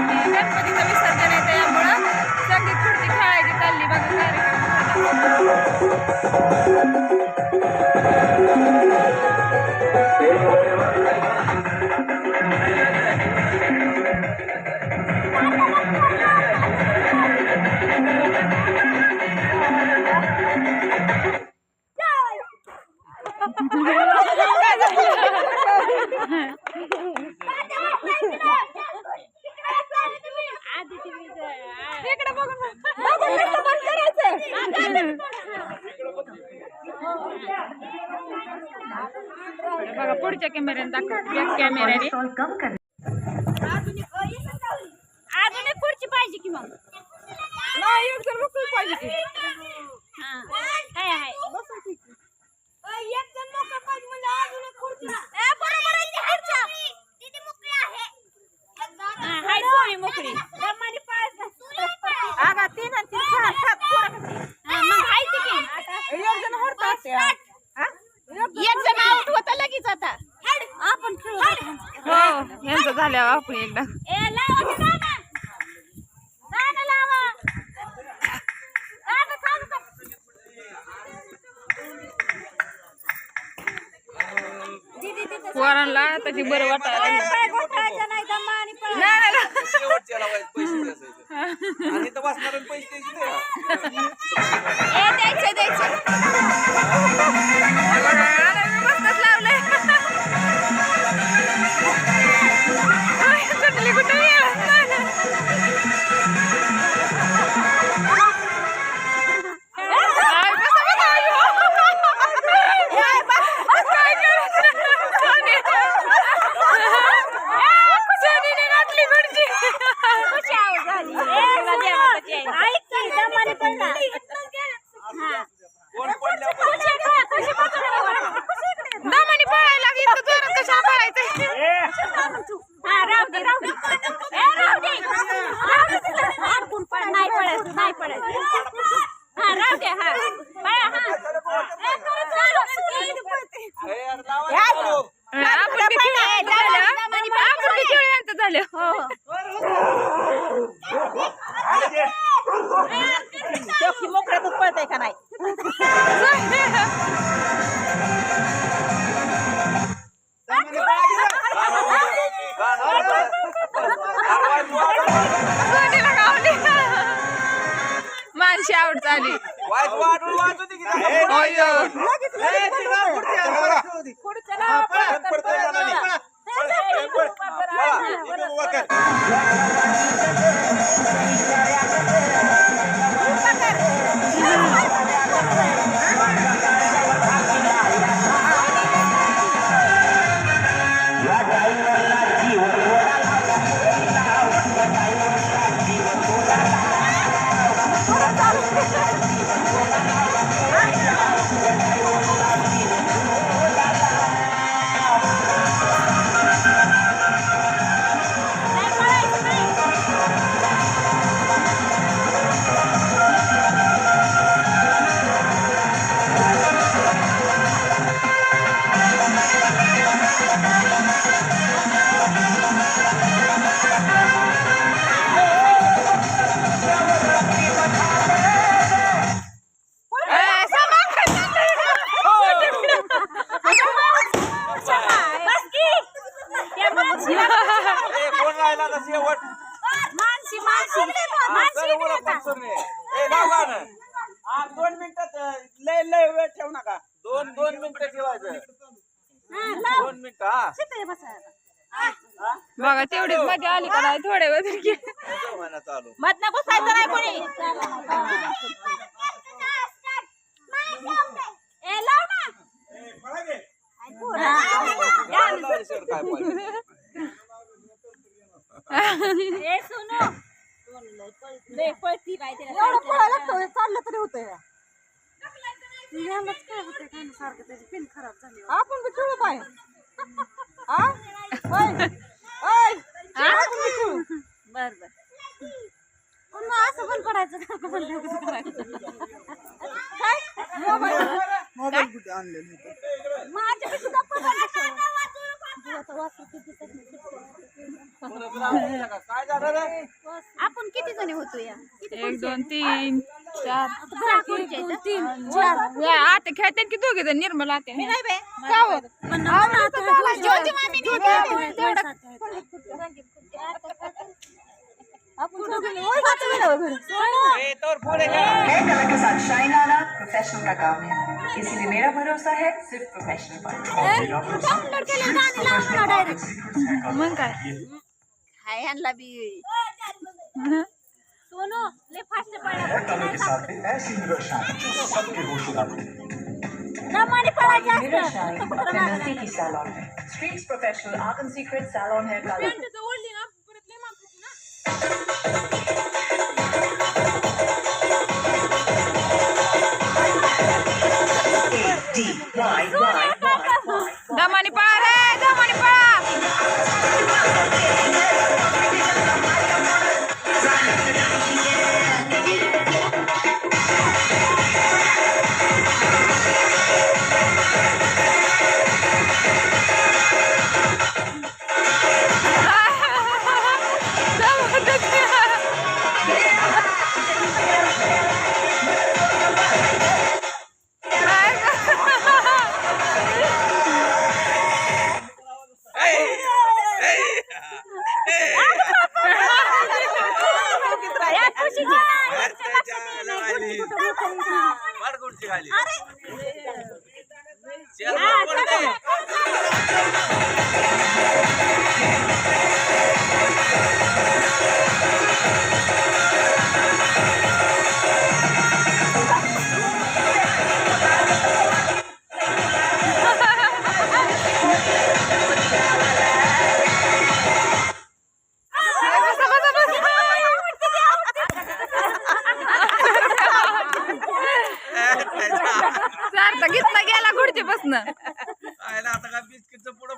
गणपतीचं विसर्जन आहे त्यामुळं संगीत खुर्ची खेळायची चालली बघा बघा पुढच्या कॅमेऱ्याने दाखव एक कॅमेऱ्याने आधुनिक खुर्ची पाहिजे की मग नाही एक जण बसून पाहिजे की हाय हाय एक जण मोकळा पाहिजे म्हणजे आधुनिक खुर्ची बरोबर आहे ती खुर्च्या दीदी मोकळी आहे हाय सोळी मोकळी दमाने पाळत आगा 3 आणि 3 6 7 पोरं मग हाय ती की एक जण हरतात एक जण आउट होता लगेच आता आपण खेळू हो यांचं झाल्यावर आपण एकदा ए लावा की गाणं लावा गाणं सांगतो दीदी दीदी पोरांना त्याची बरं वाटायला काय घोटाळायचं नाही दमाने पळ नाही शेवटच्याला पैसे द्यायचे आणि तर वाचणार पैसे द्यायचे ए द्यायचं मस्तच लावलंय कुठली कुठे दमाने पळायला लागली तर जोरात कशा पळायचं नाही पडायचं हा राहू दे हा बाया झालं हो मोकळ्यातच पळतय का नाही मानशी आवड झाली मानसी मानसी दोन मिनिटात लय लय वेळ ठेवू नका दोन मिनिटं ठेवायचं 2 मिनिटं हा बघा तेवढीच मजा आली का नाही थोड्या वेळ चालू मधनं बसायचं नाही कोणी ए लाव ना ए सुनो लय पळती पाहिजे एवढं पळायला लागतं चाललं तरी होतंय काय होतंय काय सारखं त्याची पिन खराब झाली आपण बी खेळू पाय बर बर पुन्हा असं पण पडायचं काय मोबाईल कुठे आणलेली माझ्या सुद्धा काय झालं रे? आपण किती जणी होतो या 1 2 3 4 सहा खुर्च्या आहेत. आता खेळतात की दोघे जण निर्मल आता मी नाही बे. का हो? ज्योती मामीने ए, तोर पुढे का? हेयर कलर के साथ शाइन आना प्रोफेशनल का काम है, इसीलिए मेरा भरोसा है सिर्फ प्रोफेशनल पर। डाउनलोड केलेलं गाणं लाव मला डायरेक्ट. मग काय हाय ह्यांना बी सोनू ले फास्ट पडला. कलर के साथ में ऐसी मिरर शाइन जो सबके होश उड़ाती है। दमाने पडायचे मेरा असतं. शाइन अपने नजदीकी सैलून है, streaks professional art and secret salon hair colour. दमानी पळा रे दमानी पळा वाढ गुडची खाली. चल, वर पडते. सारखा घेतला गेला खुर्ची बसणं. आता का बिस्किटचं पुढं